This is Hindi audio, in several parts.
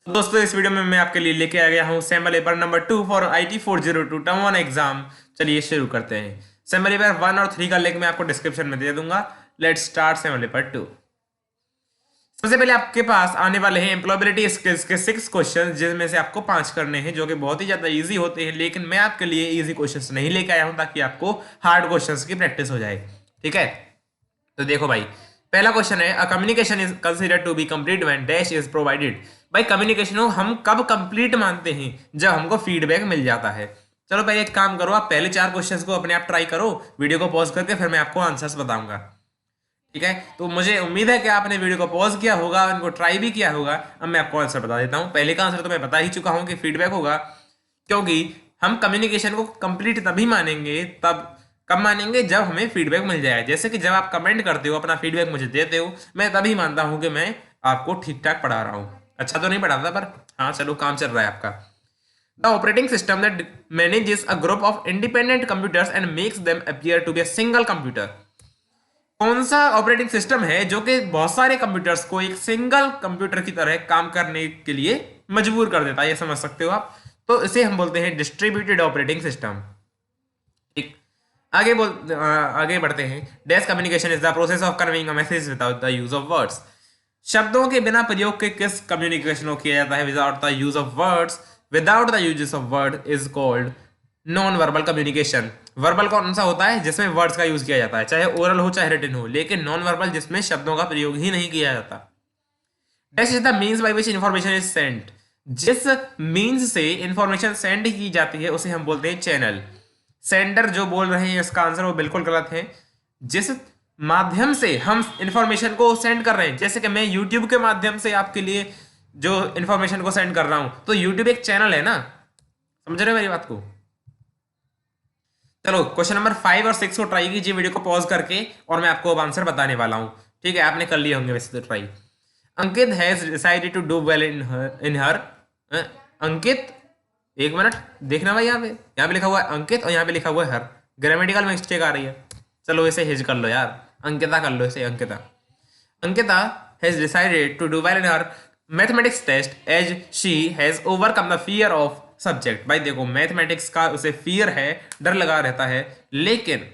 तो दोस्तों इस वीडियो में मैं आपके लिए लेके आ गया हूँ sample paper number 2 for IT 402 term 1 exam. चलिए शुरू करते हैं। सैम्पल पेपर 1 और 3 का लिंक मैं आपको डिस्क्रिप्शन में दे दूंगा। Let's start sample paper 2। सबसे पहले आपके पास आने वाले हैं एम्प्लॉयबिलिटी स्किल्स के 6 क्वेश्चन, जिनमें से आपको 5 करने हैं जो कि बहुत ही ज्यादा इजी होते हैं, लेकिन मैं आपके लिए इजी क्वेश्चंस नहीं लेके आया हूं ताकि आपको हार्ड क्वेश्चंस की प्रैक्टिस हो जाए। ठीक है, तो देखो भाई, पहला क्वेश्चन है, a communication is considered to be complete when dash is provided. भाई कम्युनिकेशन को हम कब कंप्लीट मानते हैं? जब हमको फीडबैक मिल जाता है। चलो भाई एक काम करो, आप पहले 4 क्वेश्चंस को अपने आप ट्राई करो, वीडियो को पॉज करके, फिर मैं आपको आंसर्स बताऊंगा। ठीक है, तो मुझे उम्मीद है कि आपने वीडियो को पॉज किया होगा, इनको ट्राई भी किया होगा। अब मैं आपको आंसर बता देता हूँ। पहले का आंसर तो मैं बता ही चुका हूँ कि फीडबैक होगा, क्योंकि हम कम्युनिकेशन को कंप्लीट तभी मानेंगे, तब कब मानेंगे? जब हमें फीडबैक मिल जाए। जैसे कि जब आप कमेंट करते हो, अपना फीडबैक मुझे देते हो, मैं तभी मानता हूं कि मैं आपको ठीक ठाक पढ़ा रहा हूं। अच्छा तो नहीं पढ़ाता, पर हाँ चलो काम चल रहा है आपका। The operating system that manages a group of independent computers and makes them appear to be a single computer. कौन सा ऑपरेटिंग सिस्टम है जो कि बहुत सारे कंप्यूटर्स को एक सिंगल कंप्यूटर की तरह काम करने के लिए मजबूर कर देता है? ये समझ सकते हो आप। तो इसे हम बोलते हैं डिस्ट्रीब्यूटेड ऑपरेटिंग सिस्टम। ठीक, आगे बढ़ते हैं। Dash communication is the process of conveying a message without the use of words. शब्दों के बिना प्रयोग के किस कम्युनिकेशन को किया जाता है? Without the use of words. Without the use of word is called non verbal communication. Verbal कौन सा होता है? जिसमें वर्ड्स का यूज किया जाता है, चाहे ओरल हो चाहे रिटन हो। लेकिन नॉन वर्बल जिसमें शब्दों का प्रयोग ही नहीं किया जाता। Dash is the means by which information is sent. जिस मीन्स से इंफॉर्मेशन सेंड की जाती है उसे हम बोलते हैं चैनल। सेंडर जो बोल रहे हैं इसका आंसर वो बिल्कुल गलत है। जिस माध्यम से हम इंफॉर्मेशन को सेंड कर रहे हैं, जैसे कि मैं यूट्यूब के माध्यम से आपके लिए जो इंफॉर्मेशन को सेंड कर रहा हूं, तो यूट्यूब एक चैनल है ना। समझ रहे हो मेरी बात को? चलो क्वेश्चन नंबर 5 और 6 को ट्राई कीजिए वीडियो को पॉज करके, और मैं आपको अब आंसर बताने वाला हूं। ठीक है, आपने कर लिए होंगे वैसे तो try. Ankit has decided to do well in her. Ankit, एक मिनट देखना भाई, यहाँ पे लिखा हुआ है अंकित और यहाँ पे लिखा हुआ है हर। ग्रामेटिकल मिस्टेक आ रही है। चलो इसे हेज कर लो यार, अंकिता कर लो इसे, Ankita. Ankita has decided to do well in her mathematics test as she has overcome the fear of subject. भाई देखो, मैथमेटिक्स का उसे फियर है, डर लगा रहता है, लेकिन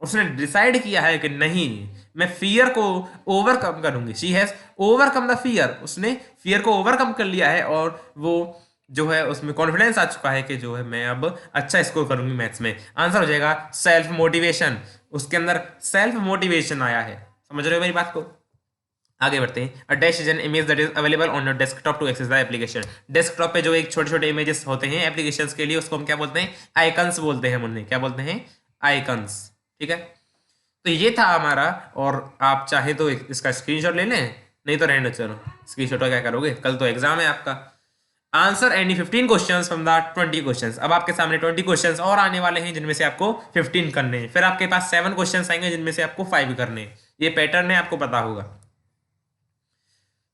उसने डिसाइड किया है कि नहीं, मैं फियर को ओवरकम करूंगी। She has overcome the fear. उसने फियर को ओवरकम कर लिया है, और वो जो है उसमें कॉन्फिडेंस आ चुका है कि जो है मैं अब अच्छा स्कोर करूंगी मैथ्स में। आंसर हो जाएगा सेल्फ मोटिवेशन। उसके अंदर सेल्फ मोटिवेशन आया है। समझ रहे हो मेरी बात को? आगे बढ़ते हैं। A dash is an image that is available on your desktop to access the application. Desktop पे जो एक छोटे छोटे इमेजेस होते हैं एप्लीकेशंस के लिए, उसको हम क्या बोलते हैं? आइकन्स बोलते हैं। उन्हें क्या बोलते हैं? आइकन्स। ठीक है, तो ये था हमारा। और आप चाहे तो इसका स्क्रीनशॉट ले लें, नहीं तो रहने, चलो स्क्रीनशॉट का क्या करोगे, कल तो एग्जाम है आपका। Answer any 15 questions from the 20 questions. अब आपके सामने 20 क्वेश्चंस और आने वाले हैं, जिनमें से आपको 15 करने हैं। फिर आपके पास 7 क्वेश्चंस आएंगे, जिनमें से आपको 5 करने हैं। ये पैटर्न है, आपको पता होगा।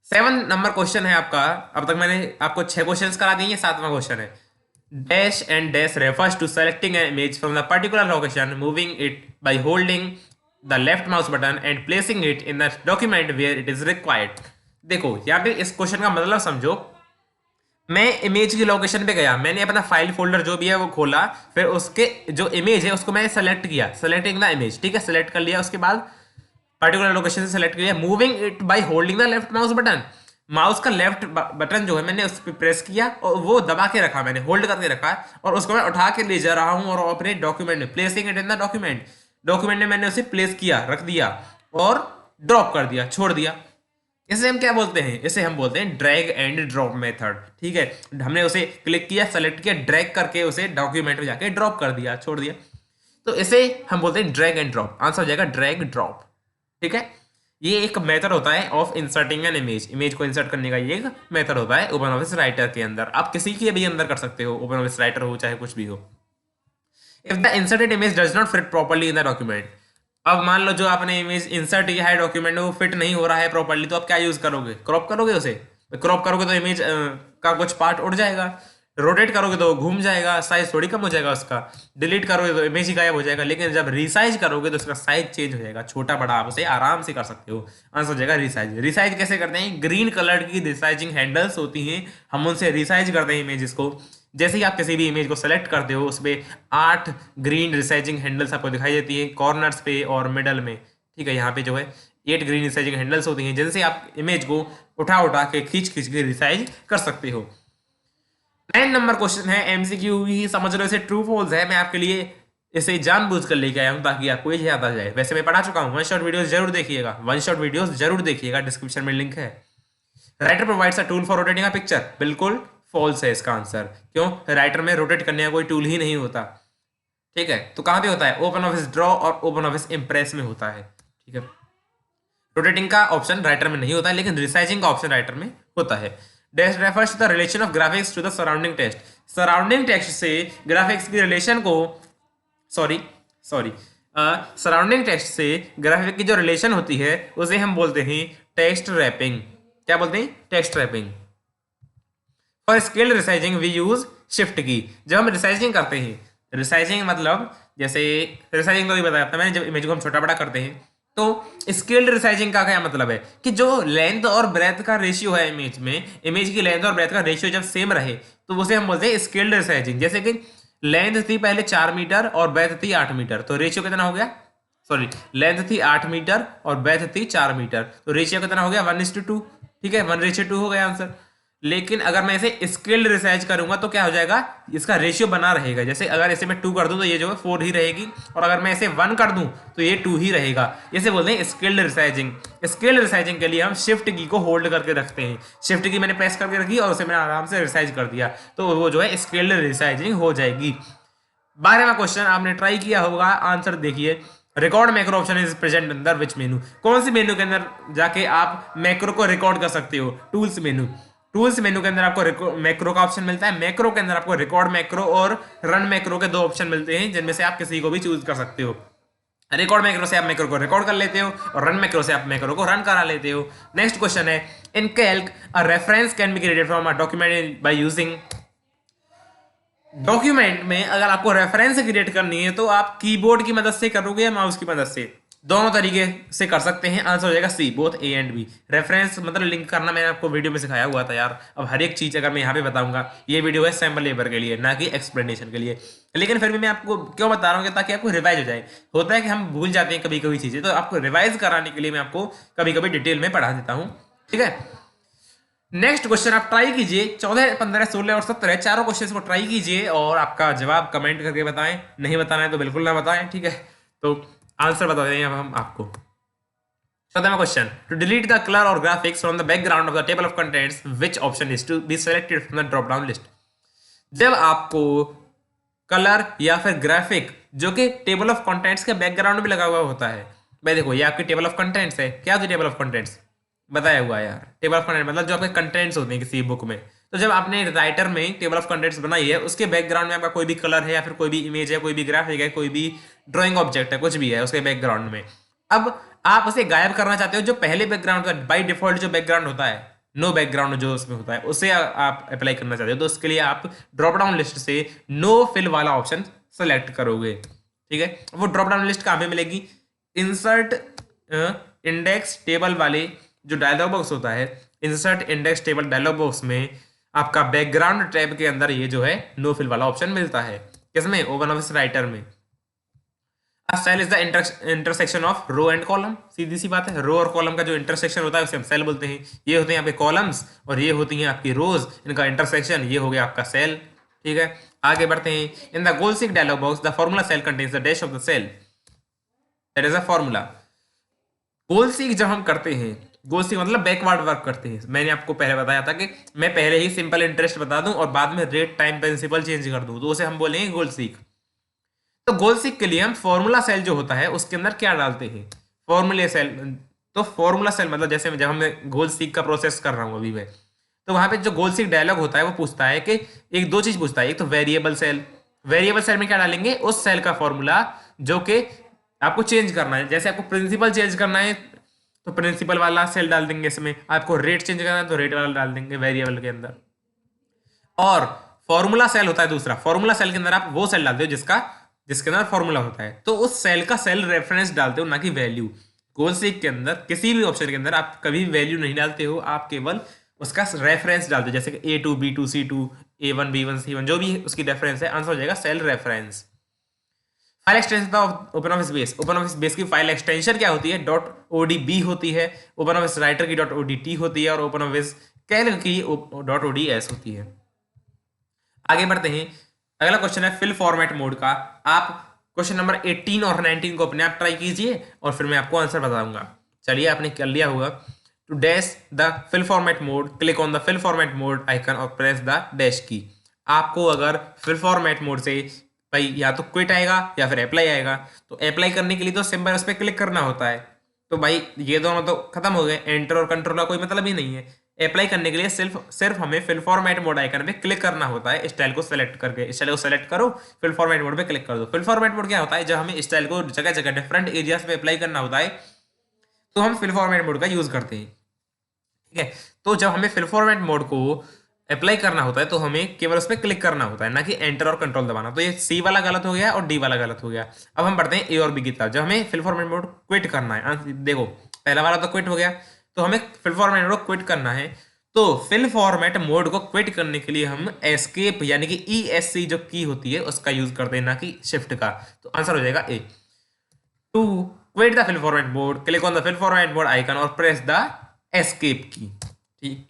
7 नंबर क्वेश्चन है आपका। अब तक मैंने आपको 6 क्वेश्चंस करा दिए, 7वां क्वेश्चन है। Dash and dash refers to selecting an image from the particular location, moving it by holding the left mouse button and placing it in the document where it is required। देखो यहाँ पे इस क्वेश्चन का मतलब समझो। मैं इमेज की लोकेशन पे गया, मैंने अपना फाइल फोल्डर जो भी है वो खोला, फिर उसके जो इमेज है उसको मैंने सेलेक्ट किया, सेलेक्टिंग द इमेज। ठीक है, सेलेक्ट कर लिया, उसके बाद पर्टिकुलर लोकेशन से सेलेक्ट किया, moving it by holding the left mouse button. Mouse का लेफ्ट बटन जो है मैंने उस पर प्रेस किया और वो दबा के रखा, मैंने होल्ड करके रखा, और उसको मैं उठा के ले जा रहा हूं और अपने डॉक्यूमेंट में, placing it in the document. Document में मैंने उसे प्लेस किया, रख दिया और ड्रॉप कर दिया, छोड़ दिया। इसे हम क्या बोलते हैं? इसे हम बोलते हैं ड्रैग एंड ड्रॉप मेथड। ठीक है, हमने उसे क्लिक किया, सेलेक्ट किया, ड्रैग करके उसे डॉक्यूमेंट में जाके ड्रॉप कर दिया, छोड़ दिया। तो इसे हम बोलते हैं ड्रैग एंड ड्रॉप। आंसर हो जाएगा ड्रैग ड्रॉप। ठीक है, ये एक मेथड होता है of inserting an image. Image को इंसर्ट करने का ये एक मेथड होता है ओपन ऑफिस राइटर के अंदर। आप किसी के भी अंदर कर सकते हो, ओपन ऑफिस राइटर हो चाहे कुछ भी हो। If the inserted image does not fit properly in the document. अब मान लो जो आपने इमेज इंसर्ट किया है डॉक्यूमेंट में, वो फिट नहीं हो रहा है प्रॉपर्ली, तो आप क्या यूज करोगे? क्रॉप करोगे उसे। क्रॉप करोगे तो इमेज का कुछ पार्ट उड़ जाएगा। रोटेट करोगे तो घूम जाएगा, साइज थोड़ी कम हो जाएगा उसका। डिलीट करोगे तो इमेज ही गायब हो जाएगा। लेकिन जब रिसाइज करोगे तो उसका साइज चेंज हो जाएगा, छोटा बड़ा आप उसे आराम से कर सकते हो। आंसर हो जाएगा रिसाइज। रिसाइज कैसे करते हैं? ग्रीन कलर की रिसाइजिंग हैंडल्स होती हैं, हम उनसे रिसाइज करते हैं इमेजेस को। जैसे ही आप किसी भी इमेज को सेलेक्ट करते हो उसमें 8 ग्रीन रिसाइजिंग हैंडल्स आपको दिखाई देती है कॉर्नर्स पे और मिडल में। ठीक है, यहाँ पे जो है 8 ग्रीन रिसाइजिंग हैंडल्स होती हैं, जिनसे आप इमेज को उठा उठा के खींच खींच के रिसाइज कर सकते हो। 9 नंबर क्वेश्चन है, एमसीक्यू ही समझ लो, इसे ट्रू फॉल्स है। मैं आपके लिए इसे जानबूझ कर लेके आया हूं ताकि आपको ये याद आ जाए। वैसे मैं पढ़ा चुका हूं, वन शॉट वीडियोस जरूर देखिएगा, वन शॉट वीडियोस जरूर देखिएगा, डिस्क्रिप्शन में लिंक है। Writer provides a tool for rotating a picture, बिल्कुल फॉल्स है इसका आंसर। क्यों? राइटर में रोटेट करने का कोई टूल ही नहीं होता। ठीक है, तो कहां पे होता है? ओपन ऑफिस ड्रॉ और ओपन ऑफिस इंप्रेस में होता है। ठीक है, रोटेटिंग का ऑप्शन राइटर में नहीं होता है, लेकिन रिसाइजिंग का ऑप्शन राइटर में होता है। Dash refers to the relation of graphics to the surrounding text. Surrounding text से ग्राफिक्स की रिलेशन को, सॉरी सॉरी सराउंडिंग टेक्स्ट से ग्राफिक की जो रिलेशन होती है उसे हम बोलते हैं टेक्स्ट रैपिंग। क्या बोलते हैं? Text wrapping. For scaled resizing we use shift key. जब हम रिसाइजिंग करते हैं, रिसाइजिंग मतलब जैसे रिसाइजिंग तो ही बताया था मैंने, जब इमेज को हम छोटा बड़ा करते हैं तो स्केल्ड रिसाइजिंग का क्या मतलब है कि जो लेंथ और ब्रेथ का रेशियो है इमेज में, इमेज की लेंथ और ब्रेथ का रेशियो जब सेम रहे तो उसे हम बोलते हैं स्केल्ड रिसाइजिंग। जैसे कि लेंथ थी पहले 4 मीटर और ब्रेथ थी 8 मीटर, तो रेशियो कितना हो गया? सॉरी, लेंथ थी 8 मीटर और ब्रेथ थी 4 मीटर, तो रेशियो कितना हो गया? 1:2। ठीक है, 1:2 हो गया आंसर। लेकिन अगर मैं इसे स्केल्ड रिसाइज करूंगा तो क्या हो जाएगा? इसका रेशियो बना रहेगा। जैसे अगर इसे मैं 2 कर दूं तो ये जो है 4 ही रहेगी, और अगर मैं इसे 1 कर दूं तो ये 2 ही रहेगा। इसे बोलते हैं स्केल्ड रिसाइजिंग। स्केल्ड रिसाइजिंग के लिए हम शिफ्ट की को होल्ड करके रखते हैं। शिफ्ट की मैंने प्रेस करके रखी और उसे मैंने आराम से रिसाइज कर दिया, तो वो जो है स्केल्ड रिसाइजिंग हो जाएगी। 12वां क्वेश्चन आपने ट्राई किया होगा, आंसर देखिए। Record macro option is present अंदर विच मेनू? कौन सी मेनू के अंदर जाके आप मैक्रो को रिकॉर्ड कर सकते हो? Tools menu. टूल्स मेनू के अंदर आपको मैक्रो का ऑप्शन मिलता है। मैक्रो के अंदर आपको रिकॉर्ड मैक्रो और रन मैक्रो के 2 ऑप्शन मिलते हैं, जिनमें से आप किसी को भी चूज कर सकते हो। रिकॉर्ड मैक्रो से आप मैक्रो को रिकॉर्ड कर लेते हो और रन मैक्रो से आप मैक्रो को रन करा लेते हो। नेक्स्ट क्वेश्चन है, in Calc a reference can be created from a document by using. Document में अगर आपको रेफरेंस क्रिएट करनी है तो आप कीबोर्ड की मदद से करोगे या माउस की मदद से? दोनों तरीके से कर सकते हैं। आंसर हो जाएगा C, both A and B. Reference मतलब लिंक करना मैंने आपको वीडियो में सिखाया हुआ था यार। अब हर एक चीज अगर मैं यहाँ पे बताऊंगा, ये वीडियो है सैम्पल लेबर के लिए, ना कि एक्सप्लेनेशन के लिए। लेकिन फिर भी मैं आपको क्यों बता रहा हूँ, ताकि आपको रिवाइज हो जाए। होता है कि हम भूल जाते हैं कभी कभी चीजें, तो आपको रिवाइज कराने के लिए मैं आपको कभी कभी डिटेल में पढ़ा देता हूँ। ठीक है, नेक्स्ट क्वेश्चन आप ट्राई कीजिए। 14, 15, 16 और 17 चारों क्वेश्चन को ट्राई कीजिए और आपका जवाब कमेंट करके बताएं। नहीं बताना है तो बिल्कुल ना बताएं। ठीक है, तो आंसर बता देंगे अब हम आपको। 14वां question, to delete the colour और graphics from the background of the table of contents which option is to be selected from the drop down list? जब आपको कलर या फिर ग्राफिक जो कि टेबल ऑफ कंटेंट्स के बैकग्राउंड में लगा हुआ होता है, भाई देखो ये आपकी टेबल ऑफ कंटेंट्स है। क्या होती है टेबल ऑफ कंटेंट्स? बताया हुआ है यार। टेबल ऑफ कंटेंट मतलब जो आपके कंटेंट्स होते हैं किसी बुक में। तो जब आपने राइटर में टेबल ऑफ कंटेंट्स बनाई है, उसके बैकग्राउंड में आपका कोई भी कलर है या फिर कोई भी इमेज है, कोई भी ग्राफिक है, कोई भी ड्राइंग ऑब्जेक्ट है, कुछ भी है उसके बैकग्राउंड में, अब आप उसे गायब करना चाहते हो। जो पहले बैकग्राउंड का बाई डिफॉल्ट जो बैकग्राउंड होता है, नो बैकग्राउंड जो उसमें होता है, उसे आप अप्लाई करना चाहते हो, तो उसके लिए आप ड्रॉप डाउन लिस्ट से नो फिल वाला ऑप्शन सेलेक्ट करोगे। ठीक है, वो ड्रॉप डाउन लिस्ट कहाँ पे मिलेगी? इंसर्ट इंडेक्स टेबल वाले जो डायलॉग बॉक्स होता है, insert index table dialog box में आपका बैकग्राउंड टैब के अंदर ये जो है नो फिल वाला ऑप्शन मिलता है। किसमें? ओपन ऑफिस राइटर में। Cell is the intersection of row and column. सीधी सी बात है, रो और कॉलम का जो इंटरसेक्शन होता है उसे हम सेल बोलते हैं। ये होते हैं आपके कॉलम्स और ये होती हैं आपकी रोज, इनका इंटरसेक्शन ये हो गया आपका सेल। ठीक है, आगे बढ़ते हैं। In the goal seek dialog box the formula cell contains the dash of the cell, that is a formula. Goal seek जब हम करते हैं, गोल सीक मतलब बैकवर्ड वर्क करते हैं। मैंने आपको पहले बताया था कि मैं पहले ही सिंपल इंटरेस्ट बता दूं और बाद में रेट टाइम प्रिंसिपल चेंज कर दूं, तो उसे हम बोलेंगे गोल सीक। तो गोल सीक के लिए हम फॉर्मूला सेल जो होता है उसके अंदर क्या डालते हैं? फॉर्मूले सेल। तो फॉर्मूला सेल मतलब जैसे जब मैं गोल सीक का प्रोसेस कर रहा हूं अभी मैं, तो वहां पे जो गोल सीक डायलॉग होता है वो पूछता है कि एक दो चीज पूछता है। एक तो वेरिएबल सेल, वेरिएबल सेल में क्या डालेंगे? उस सेल का फॉर्मूला जो कि आपको चेंज करना है। जैसे आपको प्रिंसिपल चेंज करना है तो प्रिंसिपल वाला सेल डाल देंगे इसमें, आपको रेट चेंज करना है तो रेट वाला डाल देंगे वेरिएबल के अंदर। और फॉर्मूला सेल होता है दूसरा, फॉर्मूला सेल के अंदर आप वो सेल डालते हो जिसके अंदर फॉर्मूला होता है, तो उस सेल का सेल रेफरेंस डालते हो, ना कि वैल्यू। गोल सीक के अंदर किसी भी ऑप्शन के अंदर आप कभी वैल्यू नहीं डालते हो, आप केवल उसका रेफरेंस डालते हो, जैसे कि A2 B2 C2 A1 B1 C1 जो भी उसकी रेफरेंस है, आंसर हो जाएगा cell reference. File extension of open office base, open office base की फाइल एक्सटेंशन क्या होती है? .odb होती है, ओपन ऑफिस राइटर की .odt होती है, और ओपन ऑफिस कैल्क की .ods होती है। आगे बढ़ते हैं, अगला क्वेश्चन है फिल फॉर्मेट मोड का। आप क्वेश्चन नंबर 18 और 19 को अपने आप ट्राई कीजिए और फिर मैं आपको आंसर बताऊंगा। चलिए, आपने कर लिया होगा। To dash the fill format mode, click on the fill format mode icon और प्रेस द डैश की। आपको अगर फिल फॉर्मेट मोड से भाई या तो क्विट आएगा या फिर अप्लाई आएगा, तो अप्लाई करने के लिए तो सिंपल उस पर क्लिक करना होता है। तो भाई ये दोनों तो खत्म हो गए, एंटर और कंट्रोल का कोई मतलब ही नहीं है। अप्लाई करने के लिए सिर्फ हमें फिल फॉर्मेट मोड आइकन पे क्लिक करना होता है, स्टाइल को सेलेक्ट करके। स्टाइल को सेलेक्ट करो, फिल फॉर्मेट मोड पे क्लिक कर दो। फिल फॉर्मेट मोड क्या होता है? जब हमें स्टाइल को जगह जगह डिफरेंट एरियाज पे अप्लाई करना होता है, तो हम फिल फॉर्मेट मोड का यूज करते हैं। ठीक है, तो जब हमें फिल फॉर्मेट मोड को अप्लाई करना होता है तो हमें केवल उस पर क्लिक करना होता है, ना कि एंटर और कंट्रोल दबाना। तो ये सी वाला गलत हो गया और डी वाला गलत हो गया। अब हम बढ़ते हैं ए और बी की तरफ। जब हमें फिल फॉर्मेट मोड क्विट करना है, देखो पहला वाला तो क्विट हो गया, तो हमें फिल फॉर्मेट मोड क्विट करना है। तो फिल फॉर्मेट मोड को क्विट करने के लिए हम एस्केप यानी कि ESC जो की होती है उसका यूज करते हैं, ना कि शिफ्ट का। तो आंसर हो जाएगा A. To quit the fill format mode, click on the fill format mode icon और प्रेस द एस्केप की। ठीक,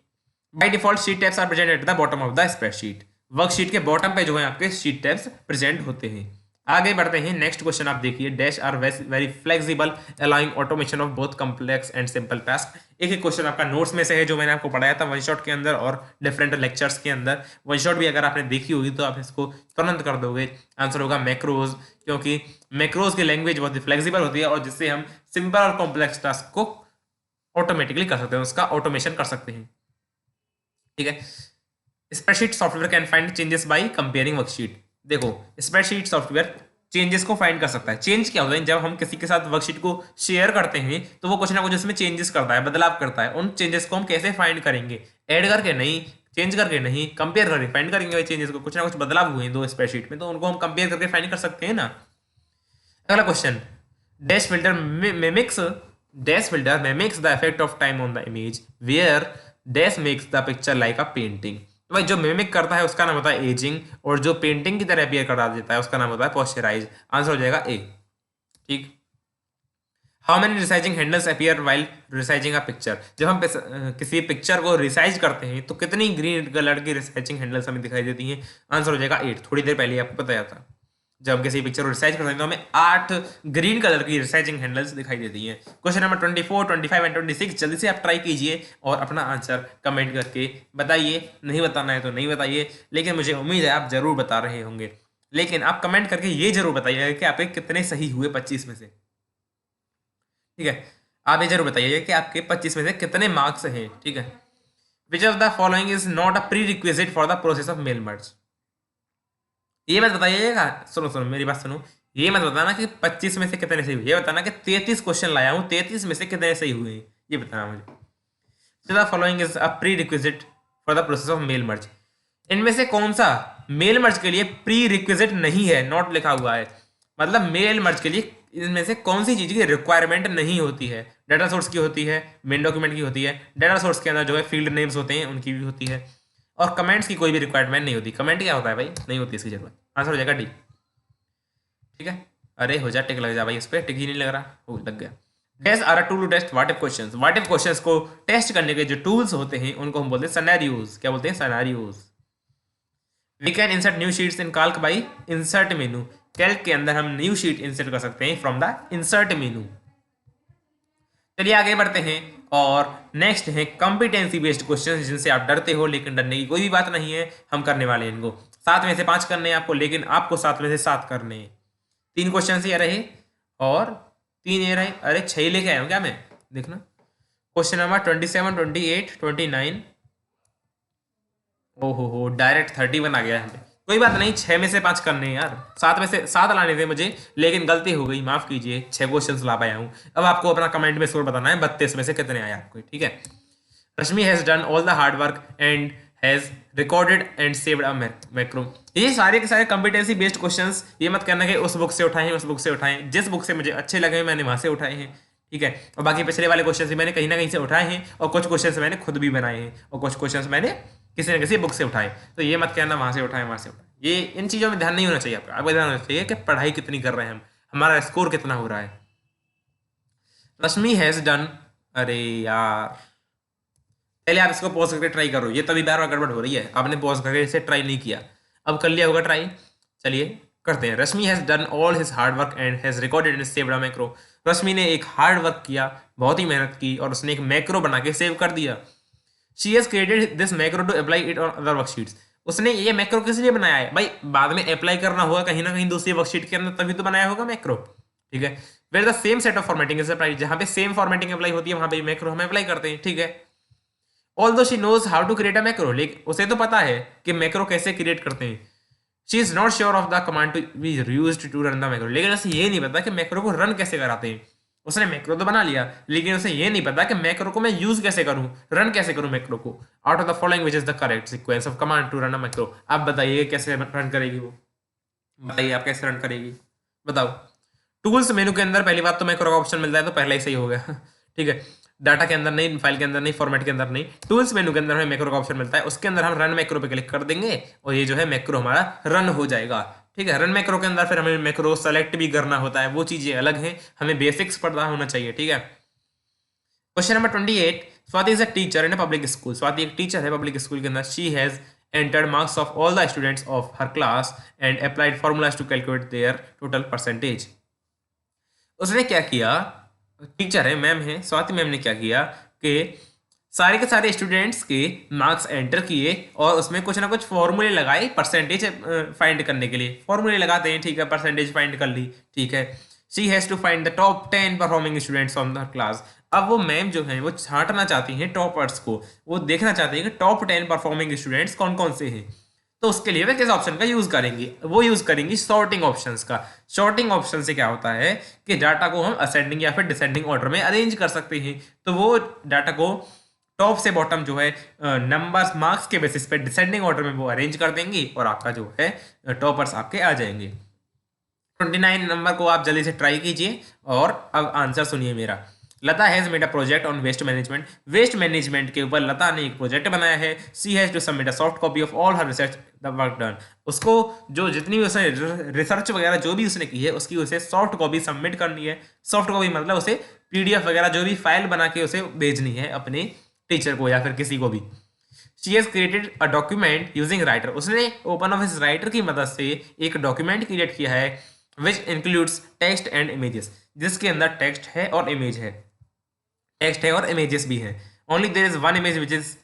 by default sheet tabs are present at the bottom of the spreadsheet. Worksheet के बॉटम पे जो है आपके शीट टैब्स प्रेजेंट होते हैं। आगे बढ़ते हैं, नेक्स्ट क्वेश्चन आप देखिए। Dash are very flexible allowing automation of both complex and simple task. एक एक क्वेश्चन आपका नोट्स में से है जो मैंने आपको पढ़ाया था वन शॉट के अंदर और डिफरेंट लेक्चर्स के अंदर। वन शॉट भी अगर आपने देखी होगी तो आप इसको तुरंत कर दोगे। आंसर होगा मैक्रोज, क्योंकि मैक्रोज की लैंग्वेज बहुत ही फ्लेक्सिबल होती है और जिससे हम सिंपल और कॉम्प्लेक्स टास्क को ऑटोमेटिकली कर सकते हैं, उसका ऑटोमेशन कर सकते हैं। ठीक है, spreadsheet software can find changes by comparing worksheet. देखो, स्प्रेडशीट सॉफ्टवेयर चेंजेस को फाइंड कर सकता है। चेंज क्या होता है? जब हम किसी के साथ वर्कशीट को शेयर करते हैं तो वो कुछ ना कुछ उसमें चेंजेस करता है, बदलाव करता है। उन चेंजेस को हम कैसे फाइंड करेंगे? ऐड करके नहीं, चेंज करके नहीं, कंपेयर करके फाइंड करेंगे। वही चेंजेस को कुछ ना कुछ बदलाव हुए हैं दो स्प्रेडशीट में, तो उनको हम कंपेयर करके फाइंड कर सकते हैं ना। अगला question, dash filter mimics the effect of time on the image where dash makes the picture like a painting. तो भाई जो मिमिक करता है उसका नाम होता है एजिंग, और जो पेंटिंग की तरह अपीयर करा देता है उसका नाम होता है पॉस्चराइज। आंसर हो जाएगा ए। ठीक, how many resizing handles appear while resizing a picture. जब हम किसी पिक्चर को रिसाइज करते हैं तो कितनी ग्रीन कलर की रिसाइजिंग हैंडल्स हमें दिखाई देती हैं? आंसर हो जाएगा 8। थोड़ी देर पहले आपको बताया था, जब हम किसी पिक्चर को रिसाइज करते हैं तो हमें 8 ग्रीन कलर की रिसाइजिंग हैंडल्स दिखाई देती हैं। क्वेश्चन नंबर 24, 25 एंड 26 जल्दी से आप ट्राई कीजिए और अपना आंसर कमेंट करके बताइए। नहीं बताना है तो नहीं बताइए, लेकिन मुझे उम्मीद है आप जरूर बता रहे होंगे। लेकिन आप कमेंट करके ये जरूर बताइएगा कि आपके कितने सही हुए 25 में से। ठीक है, आप ये जरूर बताइए कि आपके 25 में से कितने मार्क्स हैं। ठीक है, which of the following is not a prerequisite for the process of mail merge. ये मत बताइएगा, सुनो मेरी बात सुनो। ये मत बताना कि 25 में से कितने सही हुए, ये बताना कि 33 क्वेश्चन लाया हूँ, 33 में से कितने सही हुए, ये बताना मुझे। The following is a prerequisite for the process of mail merge. इनमें से कौन सा मेल मर्ज के लिए प्री रिक्विजिट नहीं है? नॉट लिखा हुआ है, मतलब मेल मर्ज के लिए इनमें से कौन सी चीज की रिक्वायरमेंट नहीं होती है? डाटा सोर्स की होती है, मेन डॉक्यूमेंट की होती है, डाटा सोर्स के अंदर जो है फील्ड नेम्स होते हैं उनकी भी होती है, और कमेंट्स की कोई भी रिक्वायरमेंट नहीं होती। कमेंट क्या होता है भाई? नहीं होती इसकी जरूरत। आंसर हो जाएगा डी। ठीक है, अरे हो जा, टिक लग जा भाई, इस पर टिक ही नहीं लग रहा, हो लग गया। Dash are a tool to test what if questions. What if questions को टेस्ट करने के जो टूल्स होते हैं उनको हम बोलते हैं सिनेरियोज। क्या बोलते हैं? Scenarios. We can insert new sheets in calc by insert menu. Calc के अंदर हम न्यू शीट इंसर्ट कर सकते हैं फ्रॉम द इंसर्ट मेनू। चलिए आगे बढ़ते हैं, और नेक्स्ट है कॉम्पिटेंसी बेस्ड क्वेश्चन, जिनसे आप डरते हो, लेकिन डरने की कोई भी बात नहीं है, हम करने वाले हैं इनको। 7 में से 5 करने हैं आपको, लेकिन आपको 7 में से 7 करने हैं। 3 क्वेश्चन ये रहे और 3 ये रहे। अरे 6 लेके आया हूँ क्या मैं? देखना, क्वेश्चन नंबर 27, 28, 29। ओहो डायरेक्ट 31 आ गया यहाँ पे। कोई बात नहीं, 6 में से 5 करने हैं यार। 7 में से 7 लाने थे मुझे, लेकिन गलती हो गई, माफ कीजिए। 6 क्वेश्चंस ला पाया हूँ। अब आपको अपना कमेंट में स्कोर बताना है 32 में से कितने आए आपको। ठीक है, Rashmi has done all the hard work and has recorded and saved a macro. ये सारे के सारे कॉम्पिटेंसी बेस्ड क्वेश्चंस, ये मत कहना कि उस बुक से उठाए हैं उस बुक से उठाए हैं, जिस बुक से मुझे अच्छे लगे मैंने वहां से उठाए हैं, ठीक है। और बाकी पिछले वाले क्वेश्चन भी मैंने कहीं ना कहीं से उठाए हैं, और कुछ क्वेश्चन मैंने खुद भी बनाए हैं, और कुछ क्वेश्चन मैंने किसी न किसी बुक से उठाए। तो ये मत कहना वहां से उठाए वहां से उठाए, ये इन चीज़ों में ध्यान नहीं होना चाहिए आपका। आपको ध्यान होना चाहिए कि पढ़ाई कितनी कर रहे हैं हम, हमारा स्कोर कितना हो रहा है। रश्मि हैज डन, अरे यार पहले आप इसको पॉज करके ट्राई करो, ये तभी बार बार गड़बड़ हो रही है, आपने पॉज करके इसे ट्राई नहीं किया, अब कर लिया होगा ट्राई। चलिए करते हैं। Rashmi has done all his hard work and has recorded and saved a macro. Rashmi ने एक हार्ड वर्क किया, बहुत ही मेहनत की, और उसने एक मैक्रो बना के सेव कर दिया। She has created this macro to apply it on other worksheets. उसने ये मैक्रो किस लिए बनाया है भाई, बाद में अप्लाई करना होगा कहीं ना कहीं दूसरी वर्कशीट के अंदर, तभी तो बनाया होगा मैक्रो, ठीक है। Where the same set of formatting is applied, जहां पे सेम फॉर्मेटिंग अप्लाई होती है वहां पे मैक्रो हम अप्लाई करते हैं, ठीक है। Although she knows how to create a macro, लेकिन उसे तो पता है कि मैक्रो कैसे क्रिएट करते हैं। She is not sure of the command to be used to run the macro, लेकिन उसे ये नहीं पता कि मैक्रो को रन कैसे कराते हैं। उसने मैक्रो तो बना लिया, लेकिन उसे ये नहीं पता कि मैक्रो को मैं यूज कैसे करूं, रन कैसे करूं मैक्रो को। Out of the following which is the correct sequence of command to run a macro. आप बताइए कैसे रन करेगी वो, बताइए आप कैसे रन करेगी, बताओ। टूल्स मेनू के अंदर पहली बात तो मैक्रो का ऑप्शन मिलता है, तो पहले ही सही हो गया ठीक है। डाटा के अंदर नहीं, फाइल के अंदर नहीं, फॉर्मेट के अंदर नहीं, टूल्स मेनू के अंदर हमें मैक्रो का ऑप्शन मिलता है, उसके अंदर हम रन मैक्रो पे क्लिक कर देंगे और ये जो है मैक्रो हमारा रन हो जाएगा, ठीक है। रन मैक्रो के अंदर फिर हमें मैक्रो सेलेक्ट भी करना होता है, वो चीजें अलग हैं, हमें बेसिक्स पता होना चाहिए, ठीक है। Question number 28, Swati is a teacher in a public school. Swati एक टीचर है पब्लिक स्कूल के अंदर। She has entered marks of all the students of her class and applied formulas to calculate their total percentage। उसने क्या किया, टीचर है, मैम है, स्वाति मैम ने क्या किया कि सारे के सारे स्टूडेंट्स के मार्क्स एंटर किए और उसमें कुछ ना कुछ फॉर्मूले लगाए परसेंटेज फाइंड करने के लिए। फॉर्मूले लगाते हैं, ठीक है, परसेंटेज फाइंड कर ली, ठीक है। She has to find the top 10 performing students on the class. अब वो मैम जो है वो छांटना चाहती हैं टॉपर्स को, वो देखना चाहती है कि टॉप 10 परफॉर्मिंग स्टूडेंट्स कौन कौन से हैं। तो उसके लिए वे किस ऑप्शन का यूज करेंगी, वो यूज करेंगी सॉर्टिंग ऑप्शंस का। सॉर्टिंग ऑप्शन से क्या होता है कि डाटा को हम असेंडिंग या फिर डिसेंडिंग ऑर्डर में अरेंज कर सकते हैं। तो वो डाटा को टॉप से बॉटम जो है नंबर्स मार्क्स के बेसिस पे डिसेंडिंग ऑर्डर में वो अरेंज कर देंगी और आपका जो है टॉपर्स आपके आ जाएंगे। 29 नंबर को आप जल्दी से ट्राई कीजिए और अब आंसर सुनिए मेरा। Lata has made a project on waste management. Waste management के ऊपर लता ने एक प्रोजेक्ट बनाया है। She has to submit a soft copy of all her research the work done. उसको जो जितनी भी उसने रिसर्च वगैरह जो भी उसने की है उसकी उसे सॉफ्ट कॉपी सबमिट करनी है। सॉफ्ट कॉपी मतलब उसे पीडीएफ वगैरह जो भी फाइल बना के उसे भेजनी है अपने टीचर को या फिर किसी को भी। She has created a document using writer. उसने ओपन ऑफिस राइटर की मदद से एक डॉक्यूमेंट क्रिएट किया है which includes text and images, जिसके अंदर टेक्स्ट है और इमेज है, टेक्स्ट है और इमेजेस भी है। Only there is one image which is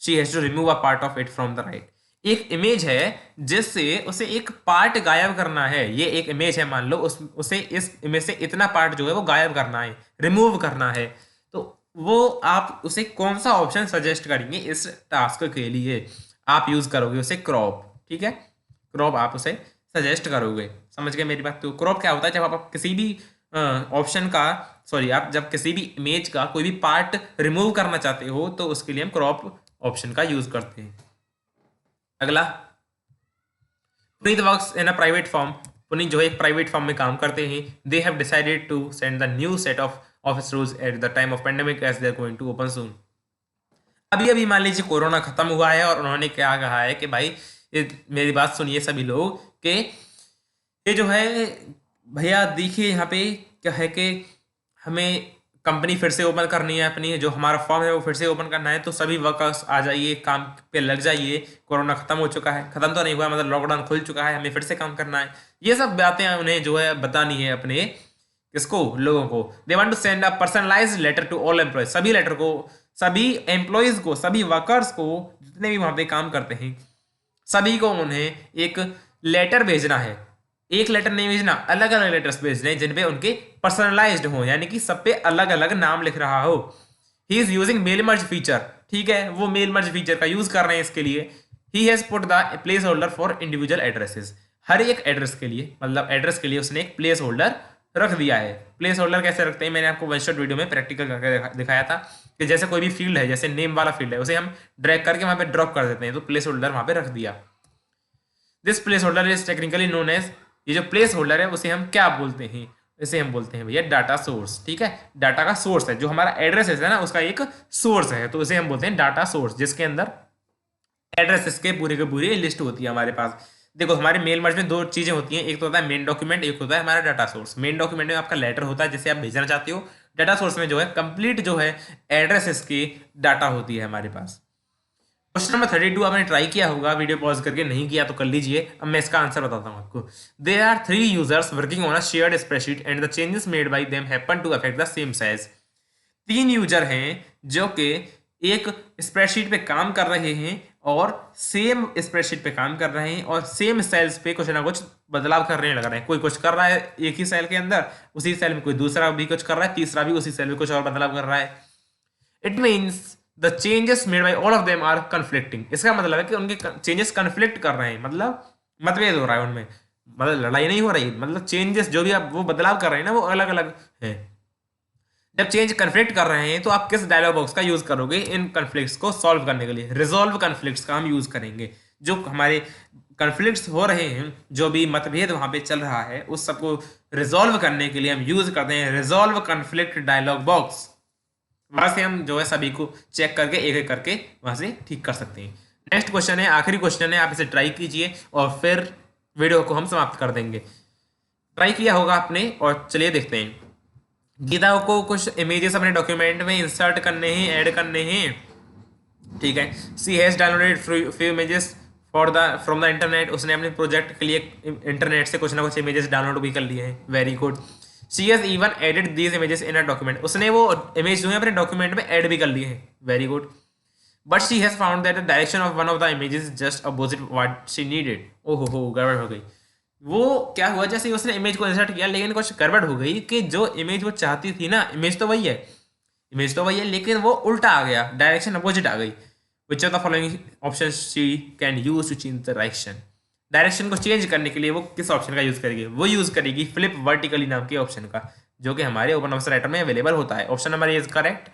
she has to remove a part of it from the right. एक इमेज है जिससे उसे एक पार्ट गायब करना है। ये एक इमेज है, मान लो उसे इस इमेज से इतना पार्ट जो है वो गायब करना है, रिमूव करना है। तो वो आप उसे कौन सा ऑप्शन सजेस्ट करेंगे इस टास्क के लिए? आप यूज करोगे उसे क्रॉप, ठीक है, क्रॉप आप उसे सजेस्ट करोगे। समझ गए मेरी बात? तो क्रॉप क्या होता है, जब आप किसी भी ऑप्शन का आप जब किसी भी इमेज का कोई भी पार्ट रिमूव करना चाहते हो तो उसके लिए हम क्रॉप ऑप्शन का यूज करते हैं। अगला, Puneet works in a private firm. पुनीत जो है एक प्राइवेट फॉर्म में काम करते हैं। They have decided to send the new set of office rules at the time of pandemic as they are going to open soon. अभी अभी मान लीजिए कोरोना खत्म हुआ है और उन्होंने क्या कहा है कि भाई मेरी बात सुनिए सभी लोग कि ये जो है भैया देखिए यहाँ पे क्या है कि हमें कंपनी फिर से ओपन करनी है, अपनी जो हमारा फॉर्म है वो फिर से ओपन करना है। तो सभी वर्कर्स आ जाइए, काम पे लग जाइए। कोरोना खत्म हो चुका है, खत्म तो नहीं हुआ, मतलब लॉकडाउन खुल चुका है, हमें फिर से काम करना है। ये सब बातें उन्हें जो है बतानी है अपने किसको, लोगों को। They want to send a personalised letter to all employees. सभी लेटर को, सभी एम्प्लॉयज को, सभी वर्कर्स को, जितने भी वहां पे काम करते हैं सभी को उन्हें एक लेटर भेजना है। एक लेटर नहीं भेजना, अलग अलग लेटर्स भेजने जिनपे उनके पर्सनलाइज्ड हो, यानी कि सब पे अलग अलग नाम लिख रहा हो। He is using mail merge feature, ठीक है, वो मेल मर्ज फीचर का यूज कर रहे हैं इसके लिए। He has put the placeholder for individual addresses. हर एक एड्रेस के लिए, मतलब एड्रेस के लिए उसने एक प्लेस होल्डर रख दिया है। प्लेस होल्डर कैसे रखते हैं मैंने आपको वन शॉट वीडियो में प्रैक्टिकल करके दिखाया था। कि जैसे कोई भी फील्ड है, जैसे नेम वाला फील्ड है, उसे हम ड्रैग करके वहां पे ड्रॉप कर देते हैं, तो प्लेस होल्डर वहां पे रख दिया। This placeholder is technically known as, ये जो प्लेस होल्डर है उसे हम क्या बोलते हैं, इसे हम बोलते हैं भैया डाटा सोर्स। ठीक है, डाटा का सोर्स है, जो हमारा एड्रेस है ना उसका एक सोर्स है, तो उसे हम बोलते हैं डाटा सोर्स, जिसके अंदर एड्रेसेस के पूरे लिस्ट होती है हमारे पास। देखो हमारे मेल मर्ज में दो चीजें होती हैं, एक तो होता है मेन डॉक्यूमेंट, एक होता है हमारा डाटा सोर्स। मेन डॉक्यूमेंट में आपका लेटर होता है जिसे आप भेजना चाहते हो, डाटा सोर्स में जो है कंप्लीट जो है एड्रेसेस की डाटा होती है हमारे पास। क्वेश्चन नंबर 32 आपने ट्राई किया होगा, वीडियो पॉज करके, नहीं किया तो कर लीजिए। अब मैं इसका आंसर बताता हूँ आपको। There are 3 users working on a shared spreadsheet and the changes made by them happen to affect the same size. 3 user हैं जो कि एक स्प्रेडशीट पे काम कर रहे हैं और सेम स्प्रेडशीट पे काम कर रहे हैं और सेम सेल्स पे कुछ ना कुछ बदलाव करने लग रहे हैं। कोई कुछ कर रहा है एक ही सेल के अंदर, उसी सेल में कोई दूसरा भी कुछ कर रहा है, तीसरा भी उसी सेल में कुछ और बदलाव कर रहा है। It means the changes made by all of them are conflicting. इसका मतलब है कि उनके चेंजेस कन्फ्लिक्ट कर रहे हैं, मतलब मतभेद हो रहा है उनमें, मतलब लड़ाई नहीं हो रही, मतलब चेंजेस जो भी आप वो बदलाव कर रहे हैं ना वो अलग अलग है। जब चेंज कन्फ्लिक्ट कर रहे हैं तो आप किस डायलॉग बॉक्स का यूज करोगे इन कन्फ्लिक्ट्स को सॉल्व करने के लिए? रिजॉल्व कन्फ्लिक्ट्स का हम यूज करेंगे। जो हमारे कन्फ्लिक्ट्स हो रहे हैं, जो भी मतभेद वहां पे चल रहा है, उस सबको रिजॉल्व करने के लिए हम यूज करते हैं रिजॉल्व कन्फ्लिक्ट डायलॉग बॉक्स। वहां से हम जो है सभी को चेक करके एक एक करके वहां से ठीक कर सकते हैं। नेक्स्ट क्वेश्चन है, आखिरी क्वेश्चन है, आप इसे ट्राई कीजिए और फिर वीडियो को हम समाप्त कर देंगे। ट्राई किया होगा आपने और चलिए देखते हैं। गीता को कुछ इमेजेस अपने डॉक्यूमेंट में इंसर्ट करने हैं, ऐड करने हैं। ठीक है, she has downloaded few images for the from the internet. उसने अपने प्रोजेक्ट के लिए इंटरनेट से कुछ ना कुछ इमेजेस डाउनलोड भी कर लिए हैं। Very good. She has even added these images in a document. उसने वो इमेज जो है अपने डॉक्यूमेंट में ऐड भी कर लिए हैं। Very good. But she has found that the direction of one of the images just opposite what she needed. ओहो गड़बड़ हो गई। वो क्या हुआ, जैसे ही उसने इमेज को इंसर्ट किया लेकिन कुछ गड़बड़ हो गई कि जो इमेज वो चाहती थी ना, इमेज तो वही है लेकिन वो उल्टा आ गया, डायरेक्शन अपोजिट आ गई। Which of the following option she can use to change the direction? Direction को चेंज करने के लिए वो किस ऑप्शन का यूज करेगी? वो यूज करेगी फ्लिप वर्टिकली नाम के ऑप्शन का, जो कि हमारे ओपन ऑप्शन राइटर में अवेलेबल होता है। Option number is correct.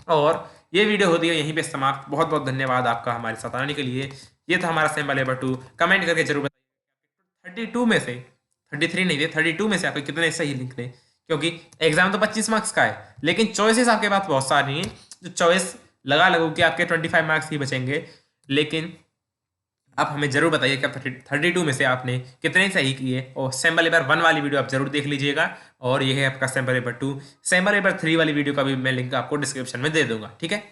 और ये वीडियो होती है यहीं पे समाप्त। बहुत बहुत धन्यवाद आपका हमारे साथ आने के लिए। ये था हमारा सैम्पल पेपर 2। कमेंट करके जरूर बताइए 32 में से, 33 नहीं थे, 32 में से आपको कितने सही निकले, क्योंकि एग्जाम तो 25 मार्क्स का है लेकिन चॉइसेस आपके पास बहुत सारी हैं। जो चॉइस लगा लगो कि आपके 25 मार्क्स ही बचेंगे, लेकिन आप हमें जरूर बताइए कि आप 32 में से आपने कितने सही किए। और सैम्पल पेपर 1 वाली वीडियो आप जरूर देख लीजिएगा, और ये है आपका सैम्पल पेपर 2। सैम्पल पेपर 3 वाली वीडियो का भी मैं लिंक आपको डिस्क्रिप्शन में दे दूंगा। ठीक है।